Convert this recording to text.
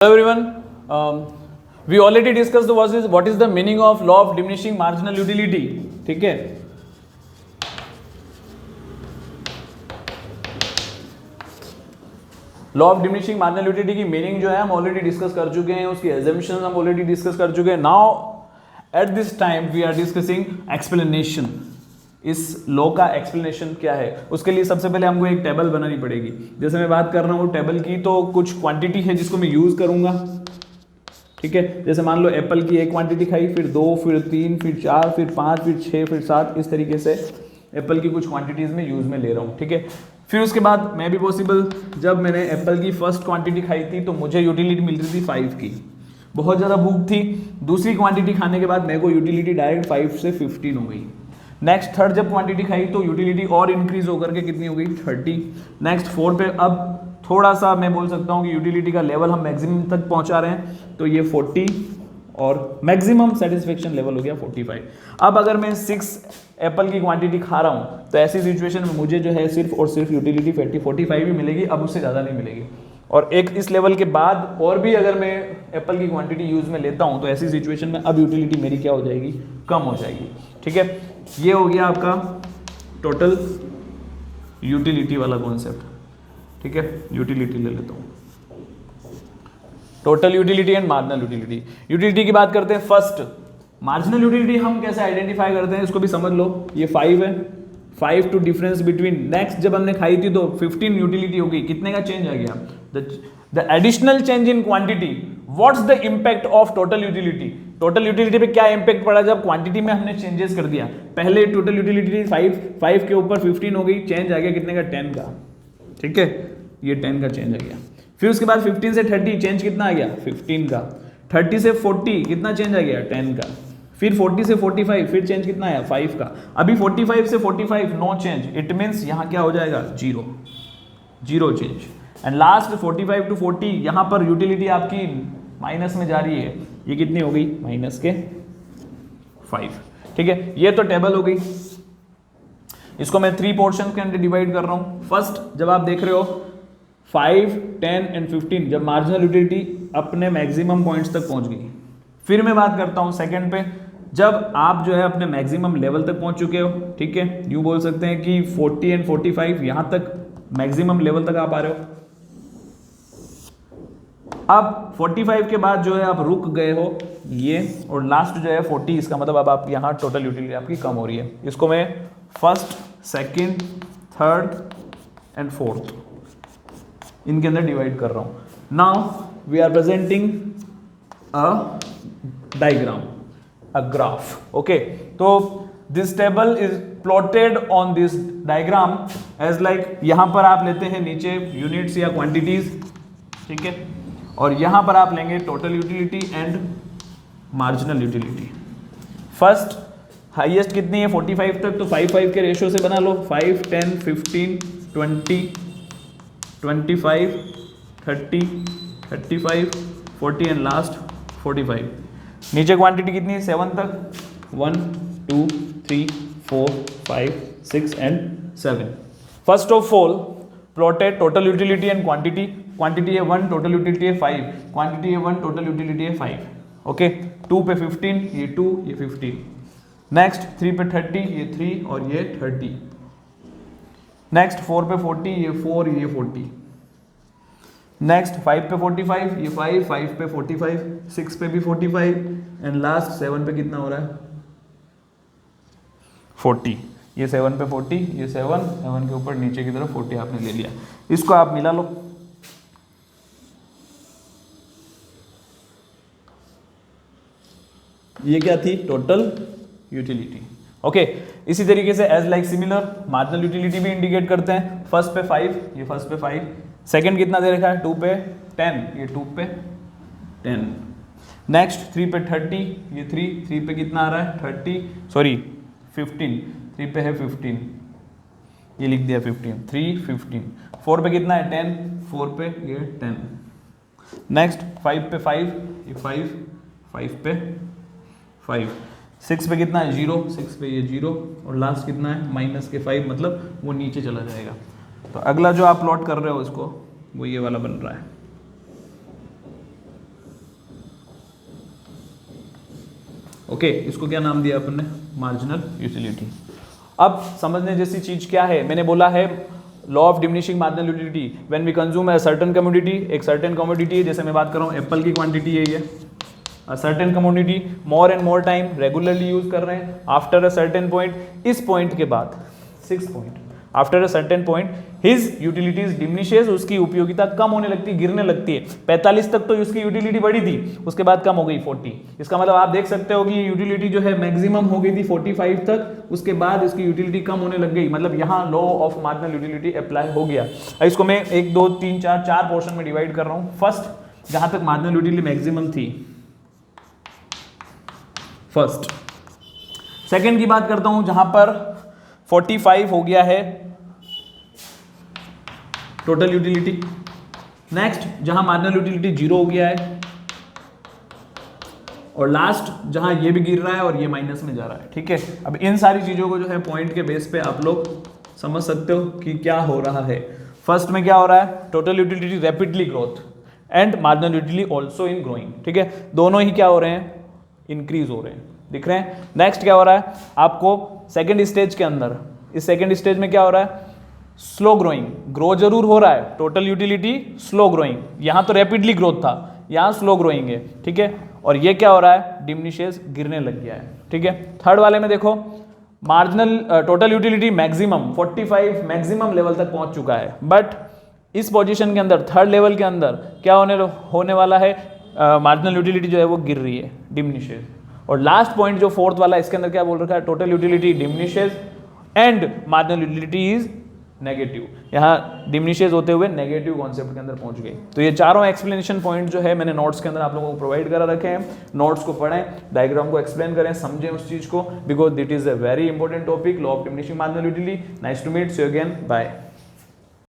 Hello everyone. We already discussed what is the meaning of law of diminishing marginal utility. ठीक है. Law of diminishing marginal utility की meaning जो है हम already discuss कर चुके हैं, उसकी एजम्पशंस हम ऑलरेडी डिस्कस कर चुके हैं. Now at this time we are discussing explanation. इस लॉ का एक्सप्लेनेशन क्या है, उसके लिए सबसे पहले हमको एक टेबल बनानी पड़ेगी. जैसे मैं बात कर रहा हूँ टेबल की, तो कुछ क्वांटिटी है जिसको मैं यूज करूंगा. ठीक है, जैसे मान लो एप्पल की एक क्वांटिटी खाई, फिर 2, फिर 3, फिर 4, फिर 5, फिर 6, फिर 7, इस तरीके से एप्पल की कुछ क्वांटिटीज में यूज में ले रहा हूँ. ठीक है, फिर उसके बाद मैं भी पॉसिबल, जब मैंने एप्पल की फर्स्ट क्वांटिटी खाई थी तो मुझे यूटिलिटी मिल रही थी 5 की. बहुत ज़्यादा भूख थी, दूसरी क्वांटिटी खाने के बाद मेरे को यूटिलिटी डायरेक्ट 5 से 15 हो गई. नेक्स्ट थर्ड जब क्वांटिटी खाई तो यूटिलिटी और इंक्रीज होकर के कितनी हो गई, 30. नेक्स्ट 4 पे अब थोड़ा सा मैं बोल सकता हूँ कि यूटिलिटी का लेवल हम मैक्सिमम तक पहुँचा रहे हैं, तो ये 40 और मैक्सिमम सेटिस्फेक्शन लेवल हो गया 45. अब अगर मैं 6 एप्पल की क्वांटिटी खा रहा हूँ तो ऐसी सिचुएशन में मुझे जो है सिर्फ और सिर्फ यूटिलिटी 45 ही मिलेगी, अब उससे ज़्यादा नहीं मिलेगी. और एक इस लेवल के बाद और भी अगर मैं एप्पल की क्वांटिटी यूज़ में लेता हूँ तो ऐसी सिचुएशन में अब यूटिलिटी मेरी क्या हो जाएगी, कम हो जाएगी. ठीक है, ये हो गया आपका टोटल यूटिलिटी वाला कॉन्सेप्ट. ठीक है, यूटिलिटी ले लेता हूँ. Total utility and marginal utility. Utility की बात करते हैं फर्स्ट. मार्जिनल यूटिलिटी हम कैसे आइडेंटिफाई करते हैं, इसको भी समझ लो. ये 5 है, 5 टू डिफरेंस बिटवीन. नेक्स्ट जब हमने खाई थी तो 15 यूटिलिटी हो गई, कितने का चेंज आ गया, the additional change in quantity. What's the impact of total utility. Total utility पे क्या इम्पैक्ट पड़ा जब क्वांटिटी में हमने चेंजेस कर दिया. पहले टोटल यूटिलिटी 5 के ऊपर 15 हो गई, चेंज आ गया कितने का, 10 का. ठीक है, ये 10 का चेंज आ गया. फिर उसके बाद 15 से 30 चेंज कितना आ गया, 15 का. 30 से 40 कितना चेंज आ गया, 10 का. फिर 40 से 45 फिर चेंज कितना आया, 5 का. अभी 45 से 45 नो चेंज, इट मीन्स यहाँ क्या हो जाएगा, zero change. And last 45 to 40 यहाँ पर यूटिलिटी आपकी माइनस में जा रही है, ये कितनी हो गई, माइनस के 5. ठीक है, ये तो टेबल हो गई. इसको मैं 3 पोर्शन के अंदर डिवाइड कर रहा हूँ. फर्स्ट जब आप देख रहे हो 5, 10 एंड 15, जब मार्जिनल यूटिलिटी अपने मैक्सिमम पॉइंट्स तक पहुंच गई. फिर मैं बात करता हूँ सेकंड पे, जब आप जो है अपने मैक्सिमम लेवल तक पहुंच चुके हो. ठीक है, यूँ बोल सकते हैं कि 40 एंड 45 यहाँ तक मैक्सिमम लेवल तक आप आ रहे हो. अब 45 के बाद जो है आप रुक गए हो ये, और लास्ट जो है 40, इसका मतलब अब आप यहाँ टोटल यूटिलिटी आपकी कम हो रही है. इसको मैं first, second, third and fourth इनके अंदर डिवाइड कर रहा हूँ. Now we are presenting a diagram, a graph. Okay, तो this table is plotted on this diagram as like, यहाँ पर आप लेते हैं नीचे यूनिट्स या क्वांटिटीज. ठीक है, और यहाँ पर आप लेंगे total utility and marginal utility. First highest कितनी है 45 तक, तो 5 के रेशियो से बना लो. 5, 10, 15, 20, 25, 30, 35, 40 एंड लास्ट 45. नीचे क्वांटिटी कितनी है 7 तक, 1, 2, 3, 4, 5, 6 and 7. First of all plotted total utility and quantity. Quantity है 1, टोटल यूटिलिटी है 5. क्वांटिटी है 1, टोटल यूटिलिटी है 5. ओके, 2 पे 15, ये 2, ये 15. नेक्स्ट 3 पे 30, ये 3 और ये 30. नेक्स्ट 4 पे 40, ये 4, ये 40. नेक्स्ट 5 पे 45, ये 5, 5 पे 45, 6 पे भी 45 एंड लास्ट 7 पे कितना हो रहा है, 40. ये 7 पे 40, ये 7 के ऊपर नीचे की तरफ 40 आपने ले लिया. इसको आप मिला लो. ये क्या थी, टोटल यूटिलिटी. ओके, इसी तरीके से as like similar marginal utility भी इंडिकेट करते हैं. फर्स्ट पे 5, ये फर्स्ट पे 5. सेकंड कितना दे रखा है, 2 पे 10, ये 2 पे 10. नेक्स्ट 3 पे 30, ये 3 पे कितना आ रहा है, 15, 3 पे है 15, ये लिख दिया 15, 3, 15. 4 पे कितना है 10, 4 पे ये 10. नेक्स्ट 5 पे 5, ये 5 पे 5. 6 पे कितना है 0, 6 पे ये 0 और लास्ट कितना है माइनस के 5, मतलब वो नीचे चला जाएगा. तो अगला जो आप प्लॉट कर रहे हो इसको, वो ये वाला बन रहा है. ओके, इसको क्या नाम दिया अपन ने, मार्जिनल यूटिलिटी। अब समझने जैसी चीज क्या है, मैंने बोला है law of diminishing marginal utility, when we consume a certain commodity, एक सर्टेन कमोडिटी है, जैसे मैं बात कर रहा हूँ एप्पल की क्वांटिटी है ये, अ certain commodity more and more time regularly use कर रहे हैं, आफ्टर अ सर्टेन पॉइंट, इस पॉइंट के बाद 6 point, after a certain point his utilities diminishes, उसकी उपयोगिता कम होने लगती है, गिरने लगती है। 45 तक तो उसकी यूटिलिटी बढ़ी थी, उसके बाद कम हो गई 40। इसका मतलब आप देख सकते हो कि यूटिलिटी जो है मैक्सिमम हो गई थी 45 तक, उसके बाद इसकी यूटिलिटी कम होने लग गई, मतलब यहाँ law of marginal utility apply हो गया। इसको मैं 1 2 3 4 4 पोर्शन में डिवाइड कर रहा हूँ। फर्स्ट, जहां तक मार्जिनल यूटिलिटी मैक्सिमम थी, फर्स्ट। सेकेंड की बात करता हूं, जहां पर 45 हो गया है टोटल यूटिलिटी। नेक्स्ट, जहां मार्जिनल यूटिलिटी 0 हो गया है, और लास्ट जहां ये भी गिर रहा है और ये माइनस में जा रहा है। ठीक है, अब इन सारी चीजों को जो है पॉइंट के बेस पे आप लोग समझ सकते हो कि क्या हो रहा है। फर्स्ट में क्या हो रहा है, total utility rapidly growth and marginal utility also in growing. ठीक है, दोनों ही क्या हो रहे हैं, इंक्रीज हो रहे हैं, दिख रहे हैं। नेक्स्ट क्या हो रहा है आपको सेकेंड स्टेज के अंदर, इस सेकेंड स्टेज में क्या हो रहा है, स्लो ग्रोइंग, ग्रो जरूर हो रहा है, टोटल यूटिलिटी स्लो ग्रोइंग, यहां तो रैपिडली ग्रोथ था, यहां स्लो ग्रोइंग है। ठीक है, और ये क्या हो रहा है, डिमिनिशेस, गिरने लग गया है। ठीक है, थर्ड वाले में देखो marginal total utility maximum 45 maximum level तक पहुंच चुका है, बट इस पोजीशन के अंदर थर्ड लेवल के अंदर क्या होने वाला है, मार्जिनल यूटिलिटी जो है वो गिर रही है, डिमिनिशेस। और लास्ट पॉइंट जो फोर्थ वाला, इसके अंदर क्या बोल रखा है, total utility diminishes and marginal utility is negative, यहाँ डिमिनिशेस होते हुए नेगेटिव कॉन्सेप्ट के अंदर पहुंच गई। तो ये चारों एक्सप्लेनेशन पॉइंट जो है मैंने नोट्स के अंदर आप लोगों को प्रोवाइड करा रखे हैं। नोट्स को पढ़ें, डायग्राम को एक्सप्लेन करें, समझें उस चीज को, because that is a very important topic, law of diminishing marginal utility. Nice to meet you again, bye.